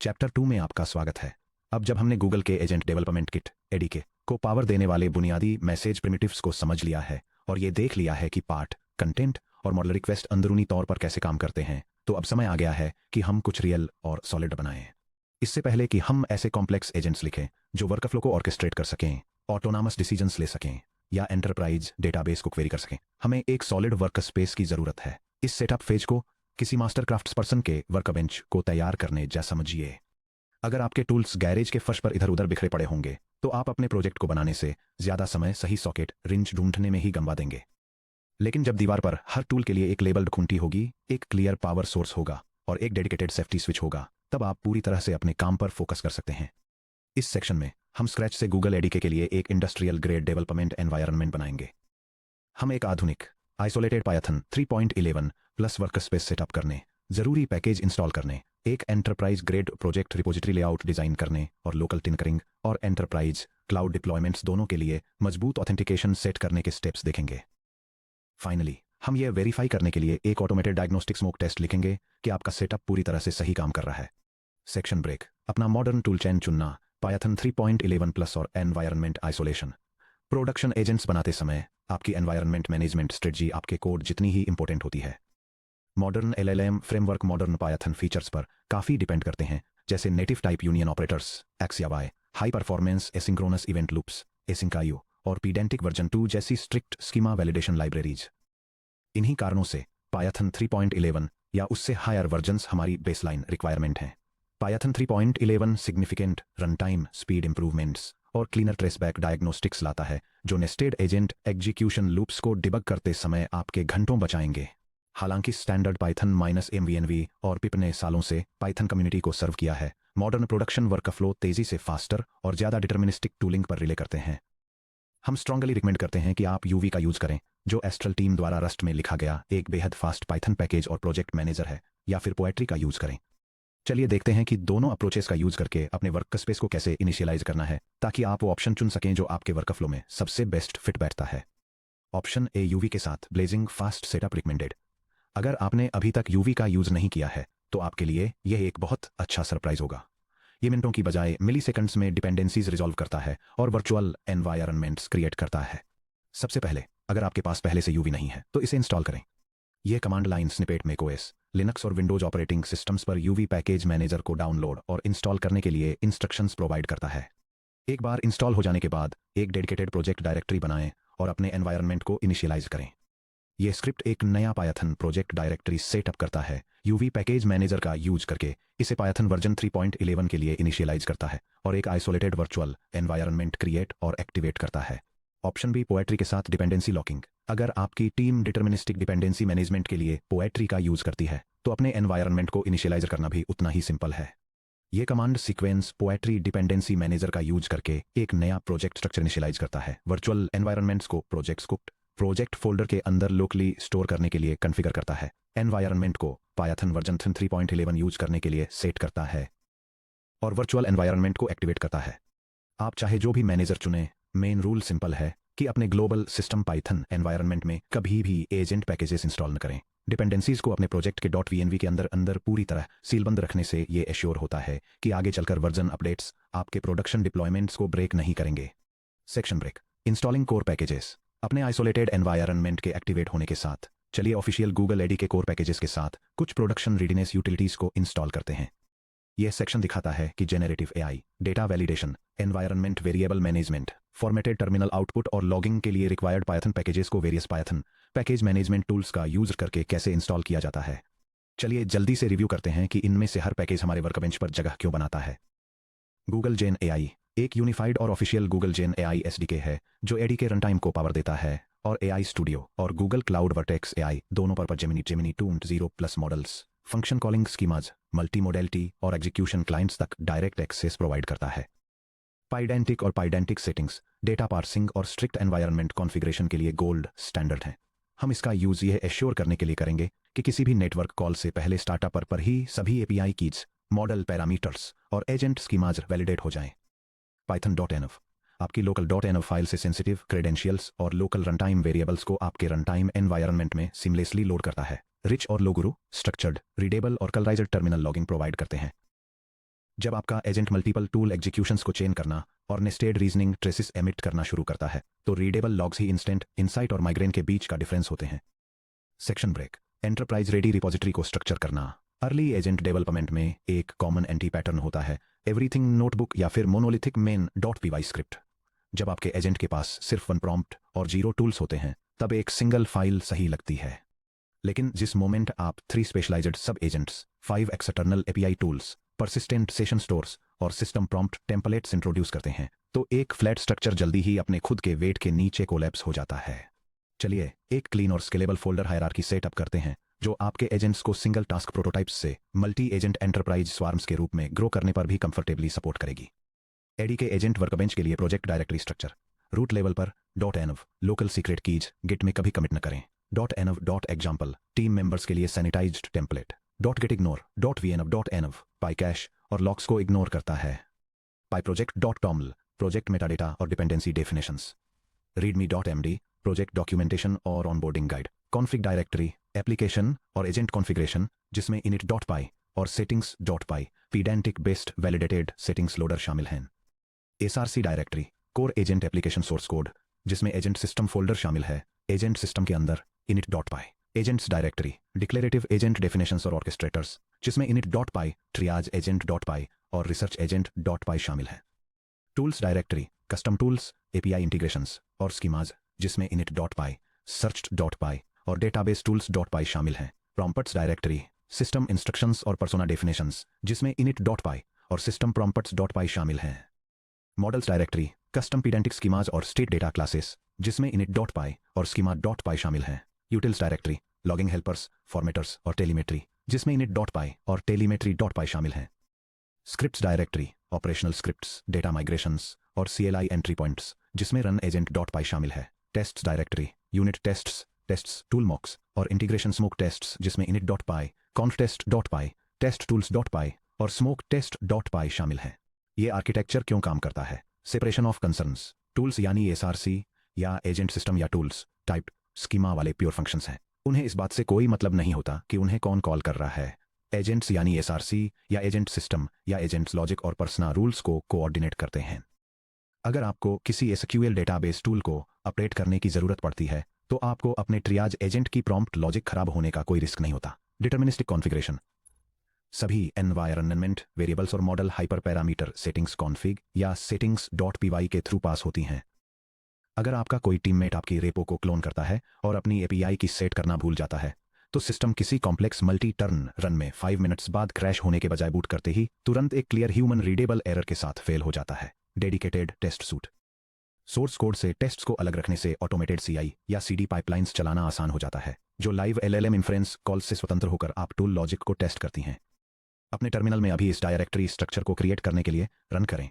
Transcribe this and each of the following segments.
Chapter 2 में आपका स्वागत है। अब जब हमने गूगल के एजेंट डेवलपमेंट किट एडीके को पावर देने वाले बुनियादी मैसेज प्रिमिटिव्स को समझ लिया है और ये देख लिया है कि पार्ट, कंटेंट और मॉडल रिक्वेस्ट अंदरूनी तौर पर कैसे काम करते हैं, तो अब समय आ गया है कि हम कुछ रियल और सॉलिड बनाएं। इससे पहले कि हम ऐसे कॉम्प्लेक्स एजेंट्स लिखें जो वर्कफ्लो को ऑर्केस्ट्रेट कर सकें, ऑटोनॉमस डिसीजंस ले सकें या एंटरप्राइज डेटाबेस को क्वेरी कर सकें, हमें एक सॉलिड वर्क स्पेस की जरूरत है। इस सेटअप फेज को किसी मास्टर क्राफ्ट्स पर्सन के वर्कबेंच को तैयार करने जैसा समझिए। अगर आपके टूल्स गैरेज के फर्श पर इधर उधर बिखरे पड़े होंगे तो आप अपने प्रोजेक्ट को बनाने से ज्यादा समय सही सॉकेट रिंच ढूंढने में ही गंवा देंगे। लेकिन जब दीवार पर हर टूल के लिए एक लेबल्ड खूंटी होगी, एक क्लियर पावर सोर्स होगा और एक डेडिकेटेड सेफ्टी स्विच होगा, तब आप पूरी तरह से अपने काम पर फोकस कर सकते हैं। इस सेक्शन में हम स्क्रैच से गूगल एडीके के लिए एक इंडस्ट्रियल ग्रेड डेवलपमेंट एनवायरनमेंट बनाएंगे। हम एक आधुनिक isolated Python 3.11 plus workspace setup करने, जरूरी पैकेज इंस्टॉल करने, एक enterprise grade project repository layout design करने और लोकल टिंकरिंग और एंटरप्राइज क्लाउड डिप्लॉयमेंट्स दोनों के लिए मजबूत ऑथेंटिकेशन सेट करने के स्टेप्स देखेंगे। फाइनली हम ये वेरीफाई करने के लिए एक ऑटोमेटेड डायग्नोस्टिक स्मोक टेस्ट लिखेंगे कि आपका सेटअप पूरी तरह से सही काम कर रहा है। Section break. अपना मॉडर्न टूल चेन चुनना, पायथन 3.11 प्लस और एनवायरनमेंट आइसोलेशन। प्रोडक्शन एजेंट्स बनाते समय आपकी एनवायरनमेंट मैनेजमेंट स्ट्रेटजी आपके कोड जितनी ही इंपॉर्टेंट होती है। Modern LLM framework modern Python features पर काफी डिपेंड करते हैं, जैसे native type union operators, X या Y, high performance asynchronous event loops, async और पीडेंटिक वर्जन 2 जैसी स्ट्रिक्ट स्कीमा वैलिडेशन लाइब्रेरीज। इन्हीं कारणों से पायथन 3.11 या उससे हायर वर्जन्स हमारी बेसलाइन रिक्वायरमेंट हैं। Python 3.11 significant runtime speed improvements और क्लीनर ट्रेसबैक डायग्नोस्टिक्स लाता है, जो नेस्टेड एजेंट एग्जीक्यूशन लूप्स को डिबग करते समय आपके घंटों बचाएंगे। हालांकि स्टैंडर्ड पाइथन -mvnv और पिप ने सालों से पाइथन कम्युनिटी को सर्व किया है, मॉडर्न प्रोडक्शन वर्कफ्लो तेजी से फास्टर और ज्यादा डिटर्मिनिस्टिक टूलिंग पर रिले करते हैं। हम स्ट्रांगली रिकमेंड करते हैं कि आप यूवी का यूज करें, जो एस्ट्रल टीम द्वारा रस्ट में लिखा गया एक बेहद फास्ट पाइथन पैकेज और प्रोजेक्ट मैनेजर है, या फिर पोएट्री का यूज करें। चलिए देखते हैं कि दोनों अप्रोचेस का यूज करके अपने वर्कस्पेस को कैसे इनिशियलाइज करना है, ताकि आप वो ऑप्शन चुन सकें जो आपके वर्कफ्लो में सबसे बेस्ट फिट बैठता है। ऑप्शन ए, यूवी के साथ ब्लेजिंग फास्ट सेटअप रिकमेंडेड। अगर आपने अभी तक यूवी का यूज नहीं किया है तो आपके लिए यह एक बहुत अच्छा सरप्राइज होगा। ये मिनटों की बजाय मिली सेकंड्स में डिपेंडेंसीज रिजॉल्व करता है और वर्चुअल एनवायरनमेंट्स क्रिएट करता है। सबसे पहले, अगर आपके पास पहले से यूवी नहीं है तो इसे इंस्टॉल करें। यह command line snippet macOS, Linux और विंडोज ऑपरेटिंग सिस्टम्स पर यूवी पैकेज मैनेजर को डाउनलोड और इंस्टॉल करने के लिए इंस्ट्रक्शंस प्रोवाइड करता है। एक बार इंस्टॉल हो जाने के बाद एक डेडिकेटेड प्रोजेक्ट डायरेक्टरी बनाएं और अपने एनवायरनमेंट को इनिशियलाइज करें। यह स्क्रिप्ट एक नया पायथन प्रोजेक्ट डायरेक्टरी सेटअप करता है, यूवी पैकेज मैनेजर का यूज करके इसे पायथन वर्जन 3.11 के लिए इनिशियलाइज करता है और एक आइसोलेटेड वर्चुअल एनवायरनमेंट क्रिएट और एक्टिवेट करता है। ऑप्शन बी, पोएट्री के साथ डिपेंडेंसी लॉकिंग। अगर आपकी टीम डिटर्मिनिस्टिक डिपेंडेंसी मैनेजमेंट के लिए पोएट्री का यूज करती है तो अपने एनवायरनमेंट को इनिशियलाइज करना भी उतना ही सिंपल है। यह command sequence poetry dependency manager का यूज करके एक नया प्रोजेक्ट स्ट्रक्चर इनिशियलाइज करता है, वर्चुअल एनवायरनमेंट्स को प्रोजेक्ट फोल्डर के अंदर लोकली स्टोर करने के लिए कॉन्फ़िगर करता है, एनवायरनमेंट को पायथन वर्जन 3.11 यूज करने के लिए सेट करता है और वर्चुअल एनवायरनमेंट को एक्टिवेट करता है। आप चाहे जो भी मैनेजर चुनें, मेन रूल सिंपल है कि अपने ग्लोबल सिस्टम पाइथन एनवायरनमेंट में कभी भी एजेंट पैकेजेस इंस्टॉल न करें। डिपेंडेंसीज को अपने प्रोजेक्ट के .vnv के अंदर पूरी तरह सीलबंद रखने से ये एश्योर होता है कि आगे चलकर वर्जन अपडेट्स आपके प्रोडक्शन डिप्लॉयमेंट्स को ब्रेक नहीं करेंगे। Section break. Installing core packages. अपने आइसोलेटेड एनवायरनमेंट के एक्टिवेट होने के साथ चलिए official Google ADK core packages के साथ कुछ प्रोडक्शन रेडीनेस यूटिलिटीज को इंस्टॉल करते हैं। यह सेक्शन दिखाता है कि generative AI, data validation, environment variable management, formatted terminal output और लॉगिंग के लिए रिक्वायर्ड पायथन पैकेजेस को various Python package management tools का यूज करके कैसे इंस्टॉल किया जाता है। चलिए जल्दी से रिव्यू करते हैं कि इनमें से हर पैकेज हमारे वर्कबेंच पर जगह क्यों बनाता है। गूगल जेन एआई एक यूनिफाइड और official Google Gen AI SDK है जो एडीके रनटाइम को पावर देता है और एआई स्टूडियो और गूगल क्लाउड वर्टेक्स एआई दोनों पर Gemini 2.0 plus models, function calling schemas, multi modality और एग्जीक्यूशन क्लाइंट्स तक डायरेक्ट एक्सेस प्रोवाइड करता है। पाइडेंटिक और पाइडेंटिक सेटिंग्स, डेटा पार्सिंग और स्ट्रिक्ट एनवायरनमेंट कॉन्फ़िगरेशन के लिए गोल्ड स्टैंडर्ड है। हम इसका यूज यह एश्योर करने के लिए करेंगे कि किसी भी नेटवर्क कॉल से पहले स्टार्टअप पर ही सभी एपीआई कीज, मॉडल पैरामीटर्स और एजेंट स्कीमाज वैलिडेट हो जाएं। python.env आपकी लोकल .env फाइल से सेंसिटिव क्रेडेंशियल्स और लोकल रनटाइम वेरिएबल्स को आपके रनटाइम एनवायरनमेंट में सीमलेसली लोड करता है। रिच और लो गुरु, स्ट्रक्चर्ड, रीडेबल और कलराइज्ड टर्मिनल लॉगिंग प्रोवाइड करते हैं। जब आपका एजेंट मल्टीपल टूल एग्जीक्यूशंस को चेन करना और नेस्टेड रीजनिंग ट्रेसेस एमिट करना शुरू करता है तो रीडेबल लॉग्स ही इंस्टेंट इनसाइट और माइग्रेन के बीच का डिफरेंस होते हैं। Section break. Enterprise ready repository को स्ट्रक्चर करना। अर्ली एजेंट डेवलपमेंट में एक कॉमन एंटी पैटर्न होता है, एवरीथिंग नोटबुक या फिर monolithic main dot PY script. जब आपके एजेंट के पास सिर्फ 1 प्रॉम्प्ट और 0 टूल्स होते हैं तब एक सिंगल फाइल सही लगती है। लेकिन जिस मोमेंट आप 3 स्पेशलाइज्ड सब agents, 5 external API tools, persistent session stores और सिस्टम प्रॉम्प्ट टेम्पलेट्स इंट्रोड्यूस करते हैं तो एक फ्लैट स्ट्रक्चर जल्दी ही अपने खुद के वेट के नीचे कोलैप्स हो जाता है। चलिए एक क्लीन और स्केलेबल फोल्डर हायरार्की सेटअप करते हैं जो आपके एजेंट्स को सिंगल टास्क प्रोटोटाइप्स से मल्टी एजेंट एंटरप्राइज स्वार्म्स के रूप में ग्रो करने पर भी कंफर्टेबली सपोर्ट करेगी। एडी के एजेंट वर्कबेंच के लिए project directory structure. Root level पर .env local secret keys git में कभी कमिट न करें। .env.example टीम मेंबर्स के लिए sanitized template. .getignore .vnf.env pycache और लॉक्स को इग्नोर करता है। pyproject.toml प्रोजेक्ट मेटाडेटा और dependency definitions. readme.md project documentation और onboarding guide. Config directory application और एजेंट कॉन्फ़िगरेशन जिसमें init.py और settings.py pedantic based validated settings loader शामिल हैं। SRC directory core agent application source code जिसमें एजेंट सिस्टम फोल्डर शामिल है, एजेंट सिस्टम के अंदर init.py। Agents directory declarative agent definitions और ऑर्केस्ट्रेटर्स जिसमें init.py, triage agent.py और रिसर्च agent.py शामिल है। Tools directory custom tools, API integrations और स्कीमाज जिसमें init.py, searched.py और डेटाबेस टूल्स.py शामिल हैं। प्रॉम्प्ट्स डायरेक्टरी सिस्टम इंस्ट्रक्शंस और पर्सोना डेफिनेशंस जिसमें init.py और सिस्टम prompts.py शामिल हैं। मॉडल्स डायरेक्टरी कस्टम पीडेंटिक स्कीमाज और स्टेट डेटा क्लासेस जिसमें init.py और schema.py शामिल हैं। Utils directory logging helpers, formatters और टेलीमेट्री जिसमें init.py और telemetry.py शामिल हैं। Scripts directory operational scripts, data migrations और CLI एंट्री पॉइंट्स जिसमें रन एजेंट.py शामिल है। Tests directory unit tests, tests tool mocks और इंटीग्रेशन स्मोक टेस्ट्स जिसमें init.py, conftest.py, testtools.py और smoketest.py शामिल हैं। ये आर्किटेक्चर क्यों काम करता है? Separation of concerns. टूल्स यानी SRC या एजेंट सिस्टम या टूल्स टाइप स्कीमा वाले प्योर फंक्शंस हैं। उन्हें इस बात से कोई मतलब नहीं होता कि उन्हें कौन कॉल कर रहा है। एजेंट्स यानी SRC या एजेंट सिस्टम या एजेंट्स लॉजिक और पर्सना रूल्स को कोऑर्डिनेट करते हैं। अगर आपको किसी SQL डेटाबेस टूल को अपडेट करने की जरूरत पड़ती है तो आपको अपने ट्रियाज एजेंट की प्रॉम्प्ट लॉजिक खराब होने का कोई रिस्क नहीं होता। डिटर्मिनिस्टिक कॉन्फ़िगरेशन सभी एनवायरनमेंट वेरिएबल्स और model hyper parameter settings config या settings.py के थ्रू पास होती हैं। अगर आपका कोई टीममेट आपकी रेपो को क्लोन करता है और अपनी एपीआई की सेट करना भूल जाता है तो सिस्टम किसी कॉम्प्लेक्स मल्टी टर्न रन में 5 मिनट्स बाद क्रैश होने के बजाय बूट करते ही तुरंत एक क्लियर ह्यूमन रीडेबल एरर के साथ फेल हो जाता है। Dedicated test suite source code से टेस्ट्स को अलग रखने से ऑटोमेटेड CI या CD पाइपलाइंस चलाना आसान हो जाता है जो लाइव LLM इन्फ्रेंस कॉल्स से स्वतंत्र होकर आप टूल लॉजिक को टेस्ट करती हैं। अपने टर्मिनल में अभी इस डायरेक्टरी स्ट्रक्चर को क्रिएट करने के लिए रन करें।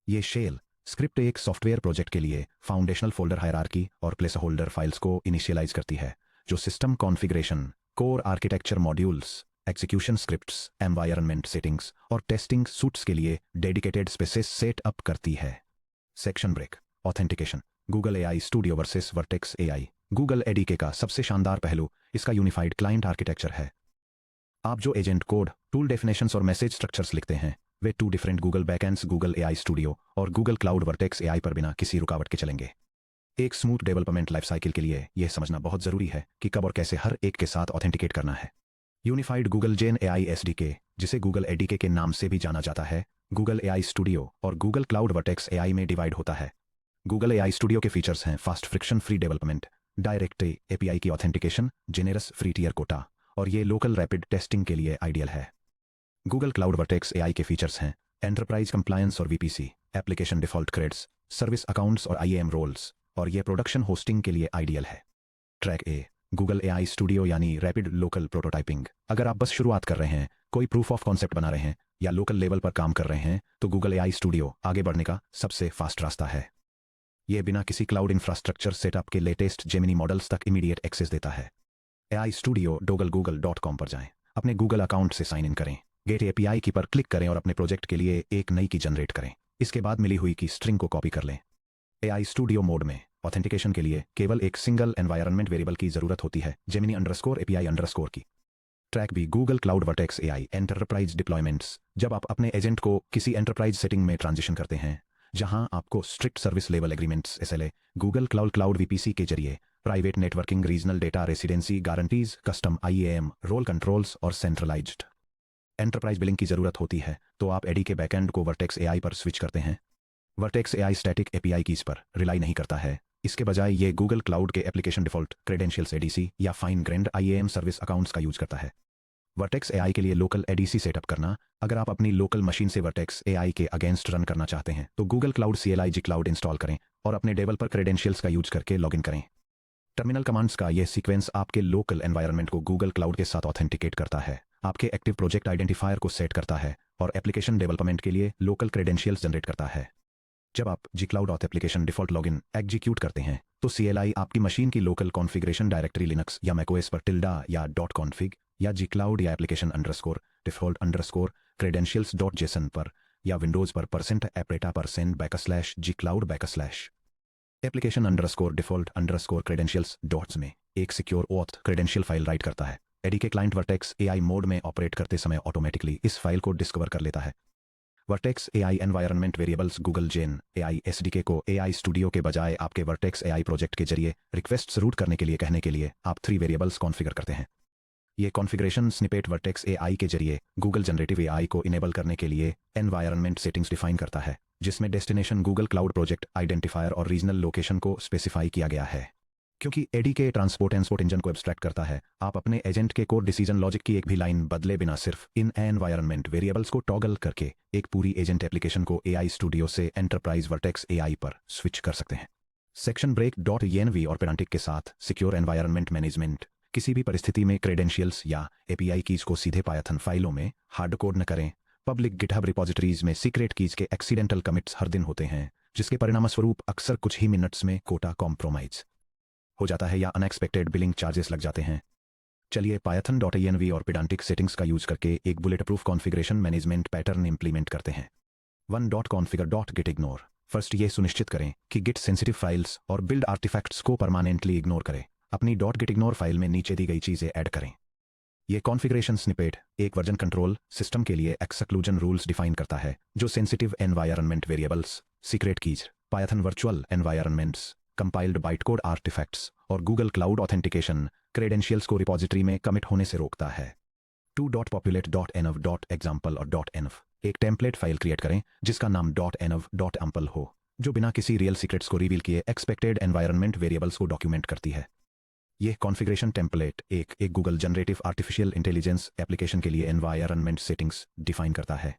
ये शेल स्क्रिप्ट एक सॉफ्टवेयर प्रोजेक्ट के लिए फाउंडेशनल फोल्डर हायरार्की और प्लेस होल्डर फाइल्स को इनिशियलाइज करती है जो system configuration, core architecture modules, execution scripts, environment settings और टेस्टिंग सूट्स के लिए डेडिकेटेड स्पेसेस सेट अप करती है। Section break. Authentication. Google AI studio versus Vertex AI। Google ADK का सबसे शानदार पहलू इसका यूनिफाइड क्लाइंट आर्किटेक्चर है। आप जो एजेंट कोड, टूल डेफिनेशंस और मैसेज स्ट्रक्चर्स लिखते हैं वे 2 different Google backends Google AI studio और गूगल क्लाउड वर्टेक्स AI पर बिना किसी रुकावट के चलेंगे। एक स्मूथ डेवलपमेंट लाइफ साइकिल के लिए यह समझना बहुत जरूरी है कि कब और कैसे हर एक के साथ ऑथेंटिकेट करना है। यूनिफाइड गूगल जेन AI SDK जिसे गूगल एडीके के नाम से भी जाना जाता है गूगल AI स्टूडियो और गूगल क्लाउड वर्टेक्स AI में डिवाइड होता है। गूगल AI स्टूडियो के फीचर्स हैं fast friction free development, direct API की authentication, generous free tier Kota और ये लोकल रैपिड टेस्टिंग के लिए आइडियल है। गूगल क्लाउड वर्टेक्स AI के फीचर्स हैं एंटरप्राइज कंप्लायंस और VPC, application default credits, service accounts और IAM रोल्स और ये प्रोडक्शन होस्टिंग के लिए आइडियल है। ट्रैक ए गूगल AI स्टूडियो यानी रैपिड लोकल प्रोटोटाइपिंग। अगर आप बस शुरुआत कर रहे हैं, कोई प्रूफ ऑफ कॉन्सेप्ट बना रहे हैं या लोकल लेवल पर काम कर रहे हैं तो गूगल AI स्टूडियो आगे बढ़ने का सबसे फास्ट रास्ता है। यह बिना किसी क्लाउड इंफ्रास्ट्रक्चर सेटअप के लेटेस्ट जेमिनी मॉडल्स तक इमीडिएट एक्सेस देता है। AI स्टूडियो google.com पर जाएं, अपने गूगल अकाउंट से साइन इन करें, गेट API की पर क्लिक करें और अपने प्रोजेक्ट के लिए एक नई की जनरेट करें। इसके बाद मिली हुई की स्ट्रिंग को कॉपी कर लें। AI स्टूडियो मोड में ऑथेंटिकेशन के लिए केवल एक सिंगल एनवायरनमेंट वेरिएबल की जरूरत होती है, जेमिनी_API_ की। ट्रैक भी Google cloud vertex AI enterprise deployments. जब आप अपने एजेंट को किसी एंटरप्राइज सेटिंग में ट्रांजिशन करते हैं जहां आपको strict service level agreements SLA Google Cloud VPC के जरिए private networking regional data residency guarantees custom IAM role controls और सेंट्रलाइज्ड एंटरप्राइज बिलिंग की जरूरत होती है तो आप एडी के बैकएंड को वर्टेक्स एआई पर स्विच करते हैं। Vertex AI static API keys पर रिलाई नहीं करता है, इसके बजाय ये गूगल क्लाउड के एप्लीकेशन डिफॉल्ट क्रेडेंशियल्स एडीसी या fine grained IAM service accounts का यूज करता है। वर्टेक्स एआई के लिए लोकल एडीसी सेटअप करना। अगर आप अपनी लोकल मशीन से वर्टेक्स एआई के अगेंस्ट रन करना चाहते हैं तो Google cloud CLI cloud install करें और अपने डेवलपर क्रेडेंशियल्स का यूज करके लॉगिन करें। टर्मिनल कमांड्स का यह सीक्वेंस आपके लोकल एनवायरनमेंट को गूगल क्लाउड के साथ ऑथेंटिकेट करता है, आपके एक्टिव प्रोजेक्ट आइडेंटिफायर को सेट करता है और एप्लीकेशन डेवलपमेंट के लिए लोकल क्रेडेंशियल्स जनरेट करता है। जब आप Gcloud auth application default login execute करते हैं तो CLI आपकी मशीन की लोकल कॉन्फ़िगरेशन डायरेक्टरी लिनक्स या मैकओएस पर टिल्डा या .config या Gcloud या application underscore default underscore credentials .json पर या विंडोज पर %appeta% /Gcloud application underscore default underscore credentials dots में एक secure auth credential file write करता है। एडी के क्लाइंट वर्टेक्स एआई मोड में ऑपरेट करते समय ऑटोमेटिकली इस फाइल को डिस्कवर कर लेता है। Vertex AI environment variables Google Gen AI SDK को एआई स्टूडियो के बजाय आपके वर्टेक्स एआई प्रोजेक्ट के जरिए रिक्वेस्ट्स रूट करने के लिए कहने के लिए आप 3 वेरिएबल्स कॉन्फ़िगर करते हैं। ये कॉन्फ़िगरेशन स्निपेट वर्टेक्स एआई के जरिए गूगल जनरेटिव एआई को इनेबल करने के लिए एनवायरनमेंट सेटिंग्स डिफाइन करता है, जिसमें destination Google cloud project identifier और रीजनल लोकेशन को स्पेसिफाई किया गया है। क्योंकि एडी के ट्रांसपोर्ट इंजन को एब्स्ट्रैक्ट करता है, आप अपने एजेंट के कोड डिसीजन लॉजिक की एक भी लाइन बदले बिना सिर्फ इन एनवायरनमेंट वेरिएबल्स को टॉगल करके एक पूरी एजेंट एप्लीकेशन को एआई स्टूडियो से एंटरप्राइज वर्टेक्स एआई पर स्विच कर सकते हैं। सेक्शन ब्रेक .env और पेडांटिक के साथ सिक्योर एनवायरनमेंट मैनेजमेंट। किसी भी परिस्थिति में क्रेडेंशियल्स या एपीआई कीज को सीधे पायथन फाइलों में हार्ड कोड न करें। पब्लिक गिटहब रिपोजिटरीज में सीक्रेट कीज के एक्सीडेंटल कमिट्स हर दिन होते हैं, जिसके परिणामस्वरूप अक्सर कुछ ही मिनट्स में कोटा कॉम्प्रोमाइज हो जाता है या अनएक्सपेक्टेड बिलिंग चार्जेस लग जाते हैं। चलिए python.env और पेडांटिक सेटिंग्स का यूज करके एक bullet proof configuration management pattern implement करते हैं। 1.configure.gitignore। फर्स्ट ये सुनिश्चित करें कि गिट सेंसिटिव फाइल्स और बिल्ड आर्टिफैक्ट्स को परमानेंटली इग्नोर करे। अपनी .gitignore फाइल में नीचे दी गई चीजें ऐड करें। ये कॉन्फ़िगरेशन स्निपेट एक वर्जन कंट्रोल सिस्टम के लिए एक्सक्लूजन रूल्स डिफाइन करता है जो sensitive environment variables, secret keys, Python virtual environments, compiled bytecode artifacts और गूगल क्लाउड ऑथेंटिकेशन क्रेडेंशियल्स को रिपोजिटरी में कमिट होने से रोकता है। 2.populate.env.example और .env एक टेम्पलेट फाइल क्रिएट करें जिसका नाम .env.ample हो, जो बिना किसी रियल सीक्रेट्स को रिवील किए एक्सपेक्टेड एनवायरनमेंट वेरिएबल्स को डॉक्यूमेंट करती है। यह कॉन्फ़िगरेशन टेम्पलेट एक Google generative artificial intelligence application के लिए एनवायरनमेंट सेटिंग्स डिफाइन करता है,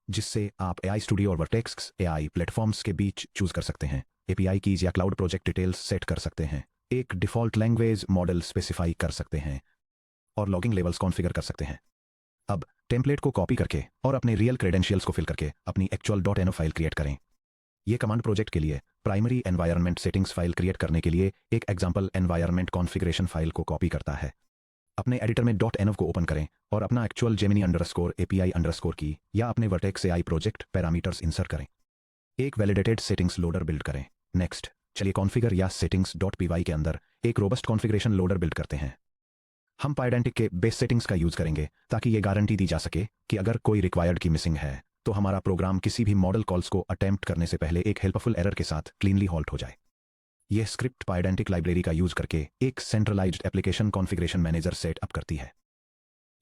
जिससे आप एआई स्टूडियो और वर्टेक्स एआई प्लेटफॉर्म्स के बीच चूज कर सकते हैं, एपीआई कीज या क्लाउड प्रोजेक्ट डिटेल्स सेट कर सकते हैं, एक डिफॉल्ट लैंग्वेज मॉडल स्पेसिफाई कर सकते हैं और लॉगिंग लेवल्स कॉन्फ़िगर कर सकते हैं। अब टेम्पलेट को कॉपी करके और अपने रियल क्रेडेंशियल्स को फिल करके अपनी एक्चुअल .env फाइल क्रिएट करें। यह कमांड प्रोजेक्ट के लिए primary environment settings file create करने के लिए एक एग्जांपल एनवायरनमेंट कॉन्फ़िगरेशन फाइल को कॉपी करता है। अपने एडिटर में .env को ओपन करें और अपना actual Gemini underscore API underscore की या अपने vertex AI project parameters insert करें। एक वैलिडेटेड सेटिंग्स लोडर बिल्ड करें। नेक्स्ट चलिए कॉन्फ़िगर या settings.py के अंदर एक रोबस्ट कॉन्फ़िगरेशन लोडर बिल्ड करते हैं। हम pydantic के बेस सेटिंग्स का यूज करेंगे ताकि ये गारंटी दी जा सके कि अगर कोई रिक्वायर्ड की मिसिंग है तो हमारा प्रोग्राम किसी भी मॉडल कॉल्स को अटेम्प्ट करने से पहले एक हेल्पफुल एरर के साथ क्लीनली हॉल्ट हो जाए। यह स्क्रिप्ट pydantic लाइब्रेरी का यूज करके एक centralised application configuration manager set up करती है।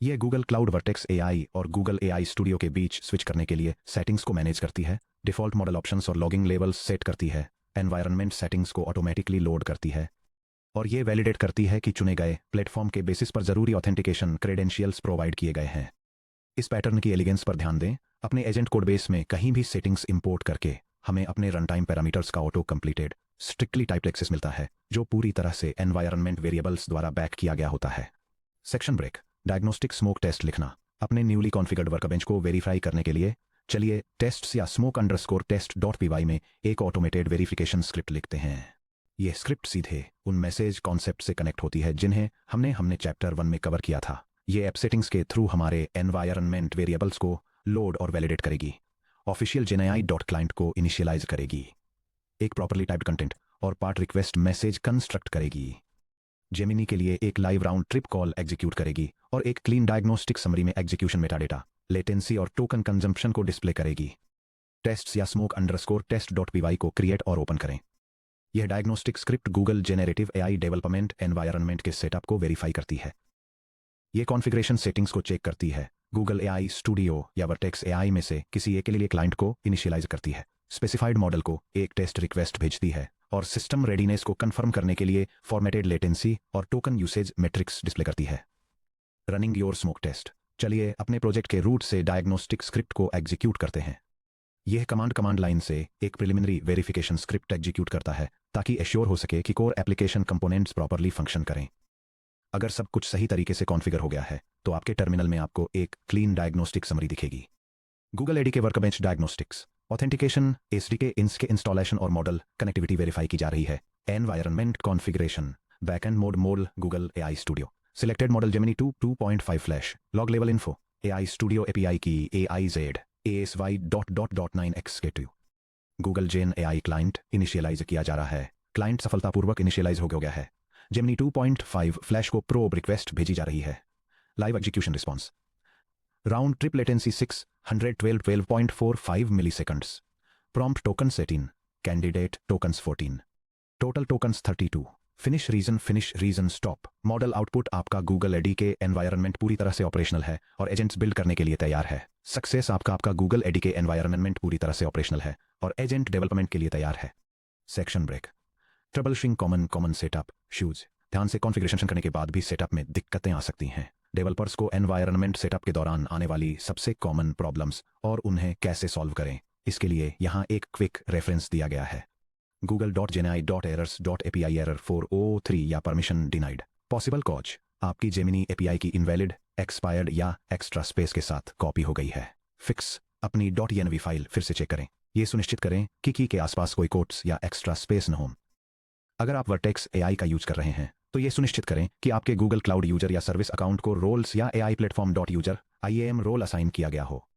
यह गूगल क्लाउड वर्टेक्स एआई और गूगल एआई स्टूडियो के बीच स्विच करने के लिए सेटिंग्स को मैनेज करती है, डिफॉल्ट मॉडल ऑप्शंस और लॉगिंग लेवल्स सेट करती है, एनवायरनमेंट सेटिंग्स को ऑटोमेटिकली लोड करती है और ये वैलिडेट करती है कि चुने गए प्लेटफॉर्म के बेसिस पर जरूरी ऑथेंटिकेशन क्रेडेंशियल्स प्रोवाइड किए गए हैं। इस पैटर्न की एलिगेंस पर ध्यान दें। अपने एजेंट कोड बेस में कहीं भी सेटिंग्स इंपोर्ट करके हमें अपने रन टाइम पैरामीटर्स का auto completed strictly typed access मिलता है, जो पूरी तरह से एनवायरनमेंट वेरिएबल्स द्वारा बैक किया गया होता है। Section break diagnostic smoke test लिखना। अपने न्यूली कॉन्फ़िगर्ड वर्कबेंच को वेरीफाई करने के लिए चलिए टेस्ट्स या smoke_test.py में एक ऑटोमेटेड वेरिफिकेशन स्क्रिप्ट लिखते हैं। यह स्क्रिप्ट सीधे उन मैसेज कॉन्सेप्ट से कनेक्ट होती है जिन्हें हमने चैप्टर 1 में कवर किया था। ये ऐप सेटिंग्स के थ्रू हमारे एनवायरनमेंट वेरिएबल्स को लोड और वैलिडेट करेगी, ऑफिशियल GenAI.client को इनिशियलाइज करेगी, एक प्रॉपरली टाइप्ड कंटेंट और पार्ट रिक्वेस्ट मैसेज कंस्ट्रक्ट करेगी, जेमिनी के लिए एक live round trip call execute करेगी और एक क्लीन डायग्नोस्टिक समरी में एग्जीक्यूशन मेटाडेटा, लेटेंसी और टोकन कंजम्पशन को डिस्प्ले करेगी। टेस्ट्स या smoke underscore test dot P को क्रिएट और ओपन करें। यह diagnostic script Google generative AI development environment के सेटअप को वेरीफाई करती है। यह कॉन्फ़िगरेशन सेटिंग्स को चेक करती है, गूगल एआई स्टूडियो या वर्टेक्स एआई में से किसी एक के लिए क्लाइंट को इनिशियलाइज करती है, स्पेसिफाइड मॉडल को एक टेस्ट रिक्वेस्ट भेजती है और सिस्टम रेडीनेस को कंफर्म करने के लिए फॉर्मेटेड लेटेंसी और टोकन यूसेज मैट्रिक्स डिस्प्ले करती है। Running your smoke test. चलिए अपने प्रोजेक्ट के रूट से डायग्नोस्टिक स्क्रिप्ट को एग्जीक्यूट करते हैं। यह कमांड लाइन से एक प्रिलिमिनरी वेरिफिकेशन स्क्रिप्ट एग्जीक्यूट करता है ताकि एश्योर हो सके कि core application components properly function करें। अगर सब कुछ सही तरीके से कॉन्फ़िगर हो गया है तो आपके टर्मिनल में आपको एक क्लीन डायग्नोस्टिक समरी दिखेगी। Google एडीके workbench diagnostics authentication, SDK इंस के इंस्टॉलेशन और मॉडल कनेक्टिविटी वेरीफाई की जा रही है। Environment configuration, backend mode Google AI studio, selected model Gemini 2.5 flash, log level info, AI studio API की AIZ ASY.9 executive. Google Gen AI client initialise किया जा रहा है। क्लाइंट सफलतापूर्वक इनिशियलाइज हो गया है। जेमिनी 2.5 फ्लैश को प्रोब रिक्वेस्ट भेजी जा रही है। Live execution response. Round trip latency 612.45 milliseconds. Prompt token 18, candidate tokens 14, total tokens 32। Finish reason stop. Model output आपका गूगल एडीके एनवायरनमेंट पूरी तरह से ऑपरेशनल है और एजेंट्स बिल्ड करने के लिए तैयार है। सक्सेस आपका गूगल एडीके एनवायरनमेंट पूरी तरह से ऑपरेशनल है और एजेंट डेवलपमेंट के लिए तैयार है। Section break. Troubleshooting common setup issues. ध्यान से कॉन्फ़िगरेशन करने के बाद भी सेटअप में दिक्कतें आ सकती हैं। डेवलपर्स को एनवायरनमेंट सेटअप के दौरान आने वाली सबसे कॉमन प्रॉब्लम्स और उन्हें कैसे सॉल्व करें, इसके लिए यहाँ एक क्विक रेफरेंस दिया गया है। google.geni.errors.api error 403 या परमिशन डिनाइड। पॉसिबल कॉज, आपकी जेमिनी एपीआई की इनवैलिड, एक्सपायर्ड या एक्स्ट्रा स्पेस के साथ कॉपी हो गई है। फिक्स, अपनी .env फाइल फिर से चेक करें। ये सुनिश्चित करें कि की के आसपास कोई कोट्स या एक्स्ट्रा स्पेस न हो। अगर आप वर्टेक्स एआई का यूज कर रहे हैं तो ये सुनिश्चित करें कि आपके गूगल क्लाउड यूजर या सर्विस अकाउंट को रोल्स या AI platform .user IAM role assign किया गया हो।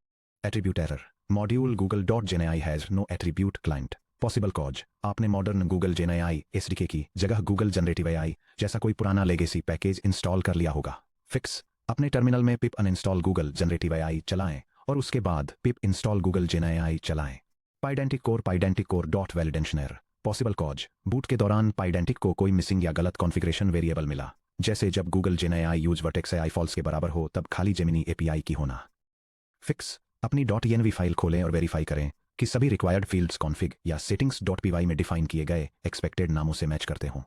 Attribute error, module google.geni has no attribute client. Possible cause, आपने मॉडर्न गूगल जेनआई एसडीके की जगह गूगल जनरेटिव एआई जैसा कोई पुराना लेगेसी पैकेज इंस्टॉल कर लिया होगा। फिक्स, अपने टर्मिनल में pip uninstall Google generative AI चलाएं और उसके बाद पिप इंस्टॉल गूगल जेनआई चलाएं। Pydantic core dot validation error. Possible cause, boot के दौरान पाइडेंटिक को कोई मिसिंग या गलत कॉन्फ़िगरेशन वेरिएबल मिला, जैसे जब Google GenAI use Vertex AI false के बराबर हो तब खाली जेमिनी एपीआई की होना। फिक्स, अपनी .env फाइल खोलें और वेरीफाई करें कि सभी रिक्वायर्ड फील्ड्स कॉन्फ़िग या सेटिंग्स.py में डिफाइन किए गए एक्सपेक्टेड नामों से मैच करते हों।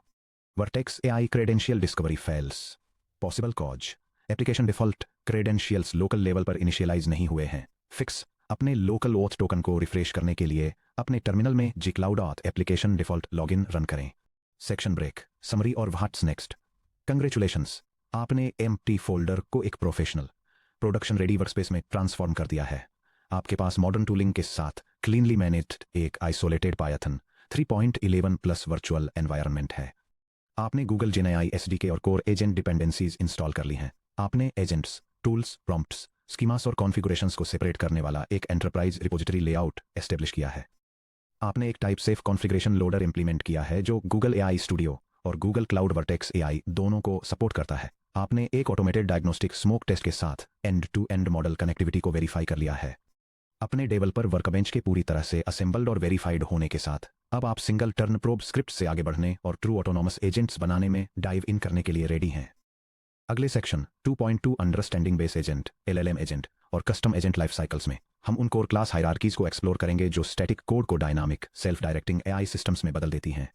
Vertex AI credential discovery fails. Possible cause, application default credentials local level पर इनिशियलाइज नहीं हुए हैं। फिक्स, अपने लोकल ओथ टोकन को रिफ्रेश करने के लिए अपने टर्मिनल में gcloud application default login run करें। सेक्शन ब्रेक, समरी और व्हाट्स नेक्स्ट। कंग्रेचुलेशंस, आपने एम्प्टी फोल्डर को एक प्रोफेशनल प्रोडक्शन रेडी वर्कस्पेस में ट्रांसफॉर्म कर दिया है। आपके पास मॉडर्न टूलिंग के साथ क्लीनली मैनेज्ड एक isolated Python 3.11 plus virtual environment है। आपने गूगल जेनआई एसडीके और कोर एजेंट डिपेंडेंसीज इंस्टॉल कर ली हैं। आपने एजेंट्स, टूल्स, प्रॉम्प्ट्स, स्कीमास और कॉन्फ़िगरेशंस को सेपरेट करने वाला एक एंटरप्राइज रिपोजिटरी लेआउट एस्टेब्लिश किया है। आपने एक type safe configuration loader implement किया है जो गूगल एआई स्टूडियो और गूगल क्लाउड वर्टेक्स एआई दोनों को सपोर्ट करता है। आपने एक ऑटोमेटेड डायग्नोस्टिक स्मोक टेस्ट के साथ end to end model connectivity को वेरीफाई कर लिया है। अपने डेवलपर वर्कबेंच के पूरी तरह से असेंबल्ड और वेरीफाइड होने के साथ अब आप सिंगल टर्न प्रोब स्क्रिप्ट से आगे बढ़ने और ट्रू ऑटोनॉमस एजेंट्स बनाने में डाइव इन करने के लिए रेडी हैं। अगले section 2.2 understanding base agent, LLM agent और कस्टम एजेंट लाइफ साइकिल्स में हम उन कोर क्लास हायरार्कीज को एक्सप्लोर करेंगे जो स्टैटिक कोड को dynamic self directing AI systems में बदल देती हैं।